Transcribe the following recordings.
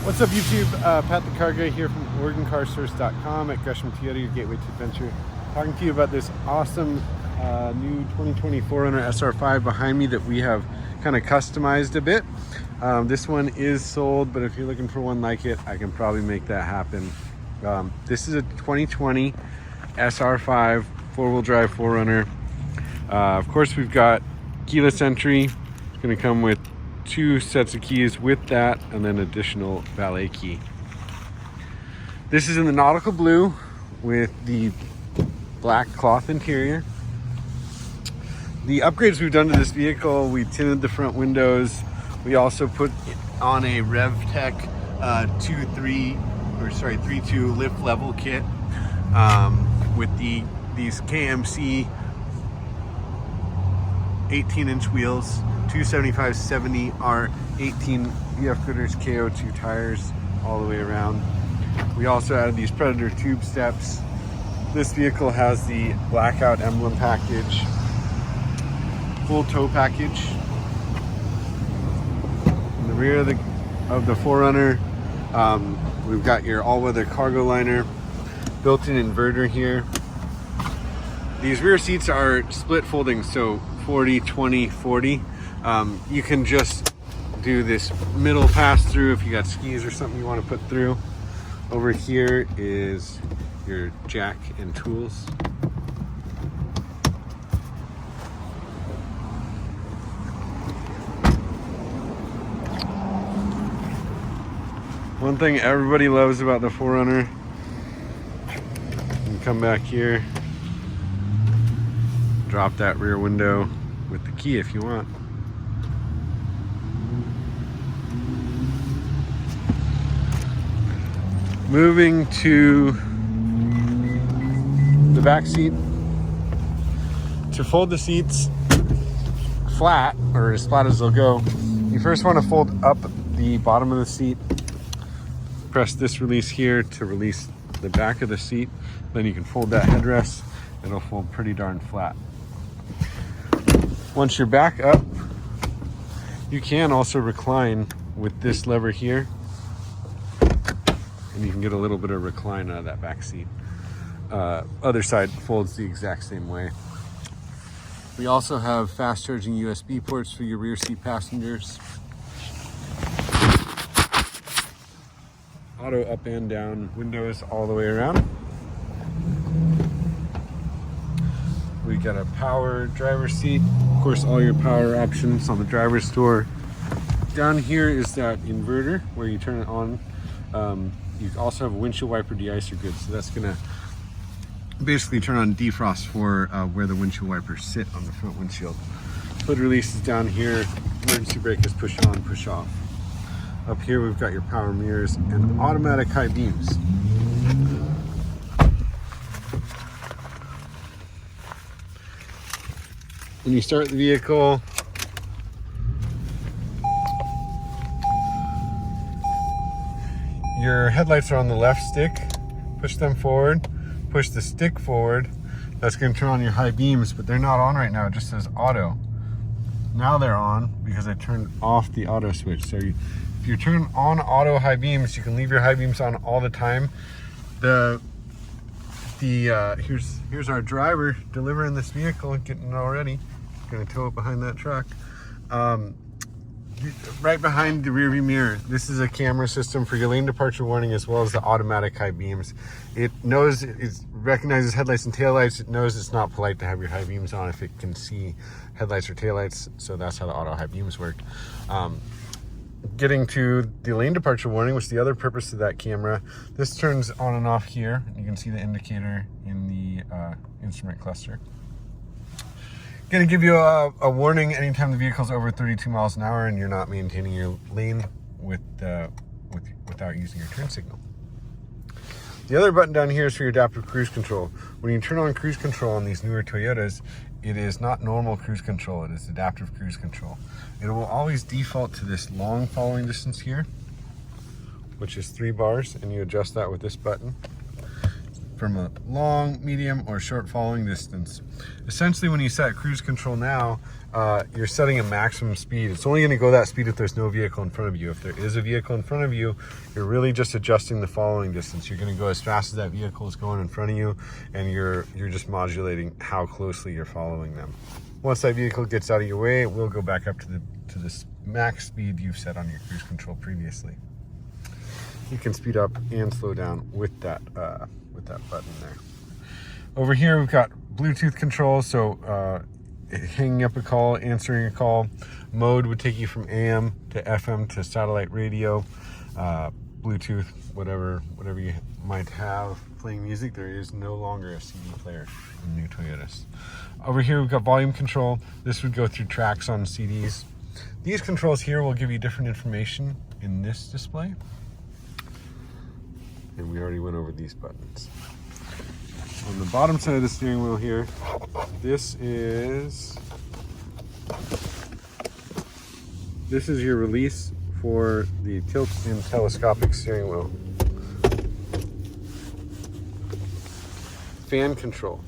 What's up YouTube? Pat the Car Guy here from OregonCarSource.com at Gresham Toyota, your gateway to adventure. Talking to you about this awesome new 2020 4Runner SR5 behind me that we have kind of customized a bit. This one is sold, but if you're looking for one like it, I can probably make that happen. This is a 2020 SR5 four-wheel drive 4Runner. Of course, we've got keyless entry. It's going to come with 2 sets of keys with that, and then additional valet key. This is in the nautical blue with the black cloth interior. The upgrades we've done to this vehicle, we tinted the front windows. We also put on a RevTech 3.2 lift level kit with these KMC 18-inch wheels, 275/70R 18 VF Goodrich KO2 tires all the way around. We also added these Predator tube steps. This vehicle has the blackout emblem package, full tow package. In the rear of the 4Runner, we've got your all-weather cargo liner, built-in inverter here. These rear seats are split folding, so 40, 20, 40. You can just do this middle pass through if you got skis or something you want to put through. Over here is your jack and tools. One thing everybody loves about the 4Runner, you can come back here, drop that rear window with the key if you want. Moving to the back seat. To fold the seats flat, or as flat as they'll go, you first want to fold up the bottom of the seat. Press this release here to release the back of the seat. Then you can fold that headrest. It'll fold pretty darn flat. Once you're back up, you can also recline with this lever here, and you can get a little bit of recline out of that back seat. Other side folds the exact same way. We also have fast charging USB ports for your rear seat passengers. Auto up and down windows all the way around. We got a power driver's seat. Of course, all your power options on the driver's door. Down here is that inverter where you turn it on. You also have a windshield wiper de-icer grid, so that's gonna basically turn on defrost for where the windshield wipers sit on the front windshield. Hood release is down here. Emergency brake is push on, push off. Up here we've got your power mirrors and automatic high beams. When you start the vehicle, your headlights are on the left stick. Push them forward, push the stick forward. That's going to turn on your high beams, but they're not on right now. It just says auto. Now they're on because I turned off the auto switch. So if you turn on auto high beams, you can leave your high beams on all the time. Here's our driver delivering this vehicle, getting it all ready. Gonna tow it behind that truck. Right behind the rearview mirror, this is a camera system for your lane departure warning as well as the automatic high beams. It knows, it recognizes headlights and taillights. It knows it's not polite to have your high beams on if it can see headlights or taillights, so that's how the auto high beams work. Getting to the lane departure warning, which is the other purpose of that camera, this turns on and off here. You can see the indicator in the instrument cluster. Going to give you a warning anytime the vehicle's over 32 miles an hour and you're not maintaining your lane without using your turn signal. The other button down here is for your adaptive cruise control. When you turn on cruise control on these newer Toyotas, it is not normal cruise control, it is adaptive cruise control. It will always default to this long following distance here, which is 3 bars, and you adjust that with this button. from a long, medium, or short following distance. Essentially, when you set cruise control now, you're setting a maximum speed. It's only going to go that speed if there's no vehicle in front of you. If there is a vehicle in front of you, you're really just adjusting the following distance. You're going to go as fast as that vehicle is going in front of you, and you're just modulating how closely you're following them. Once that vehicle gets out of your way, it will go back up to this max speed you've set on your cruise control previously. You can speed up and slow down with that button there. Over here we've got Bluetooth control, so hanging up a call, answering a call. Mode would take you from AM to FM to satellite radio, Bluetooth, whatever you might have playing music. There is no longer a CD player in new Toyotas. Over here we've got volume control. This would go through tracks on CDs. These controls here will give you different information in this display. And we already went over these buttons. On the bottom side of the steering wheel here, this is your release for the tilt and telescopic steering wheel. Fan control.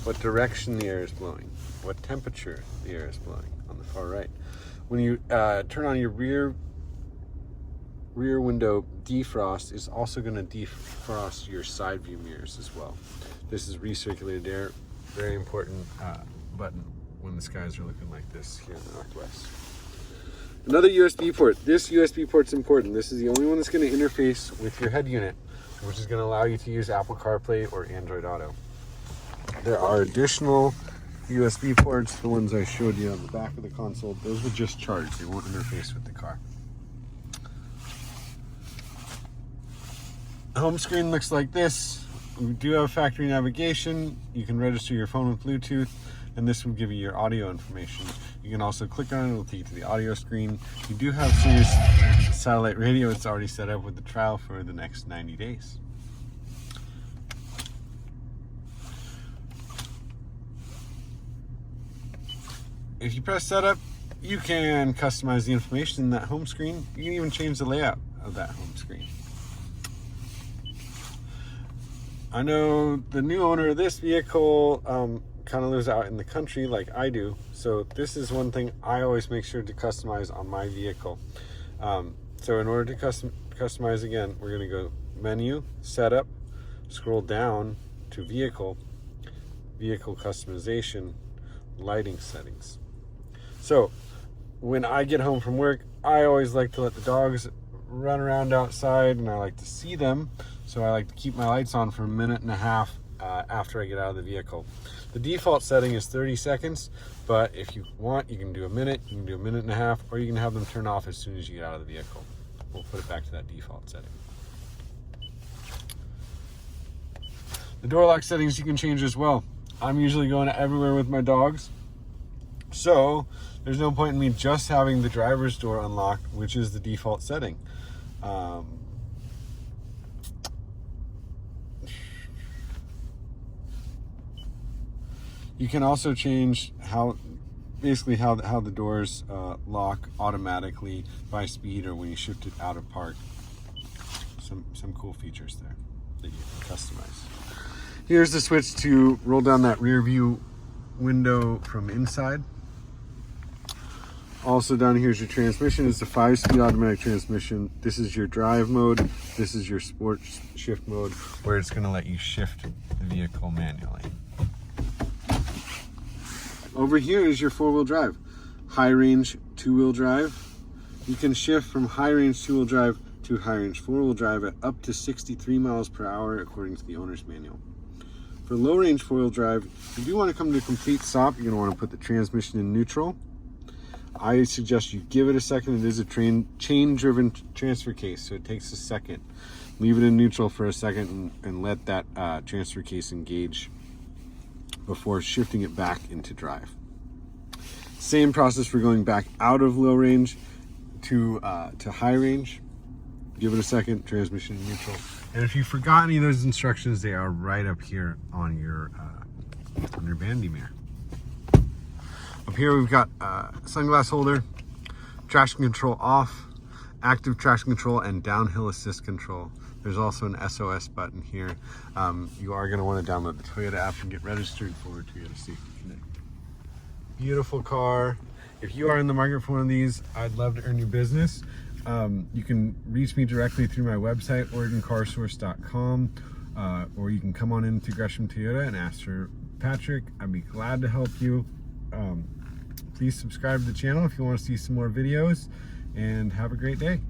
What direction the air is blowing. What temperature the air is blowing on the far right. When you turn on your rear window defrost, is also going to defrost your side view mirrors as well. This is recirculated air, very important button when the skies are looking like this here in the Northwest. Another USB port. This USB port's important. This is the only one that's going to interface with your head unit, which is going to allow you to use Apple CarPlay or Android Auto. There are additional USB ports, the ones I showed you on the back of the console. Those will just charge. They won't interface with the car. Home screen looks like this. We do have factory navigation. You can register your phone with Bluetooth, and this will give you your audio information. You can also click on it, it'll take you to the audio screen. You do have Sirius satellite radio. It's already set up with the trial for the next 90 days. If you press setup, you can customize the information in that home screen. You can even change the layout of that home screen. I know the new owner of this vehicle kind of lives out in the country like I do, so this is one thing I always make sure to customize on my vehicle. So in order to customize again, we're going to go menu, setup, scroll down to vehicle customization, lighting settings. So when I get home from work, I always like to let the dogs run around outside, and I like to see them. So I like to keep my lights on for 1.5 minutes after I get out of the vehicle. The default setting is 30 seconds, but if you want, you can do 1 minute, you can do 1.5 minutes, or you can have them turn off as soon as you get out of the vehicle. We'll put it back to that default setting. The door lock settings you can change as well. I'm usually going everywhere with my dogs, so there's no point in me just having the driver's door unlocked, which is the default setting. You can also change how the doors lock automatically by speed or when you shift it out of park. Some cool features there that you can customize. Here's the switch to roll down that rear view window from inside. Also down here is your transmission. It's a 5-speed automatic transmission. This is your drive mode. This is your sport shift mode, where it's going to let you shift the vehicle manually. Over here is your 4-wheel drive. High range 2-wheel drive. You can shift from high range 2-wheel drive to high range 4-wheel drive at up to 63 miles per hour according to the owner's manual. For low range 4-wheel drive, if you do want to come to a complete stop, you're going to want to put the transmission in neutral. I suggest you give it a second. It is a chain-driven transfer case, so it takes a second. Leave it in neutral for a second and let that transfer case engage before shifting it back into drive. Same process for going back out of low range to high range. Give it a second, transmission in neutral. And if you forgot any of those instructions, they are right up here on your bandy mirror. Up here we've got sunglass holder, traction control off, active traction control, and downhill assist control. There's also an SOS button here. You are going to want to download the Toyota app and get registered for Toyota Safety Connect. Beautiful car. If you are in the market for one of these, I'd love to earn your business. You can reach me directly through my website, OregonCarSource.com, or you can come on into Gresham Toyota and ask for Patrick. I'd be glad to help you. Please subscribe to the channel if you want to see some more videos, and have a great day.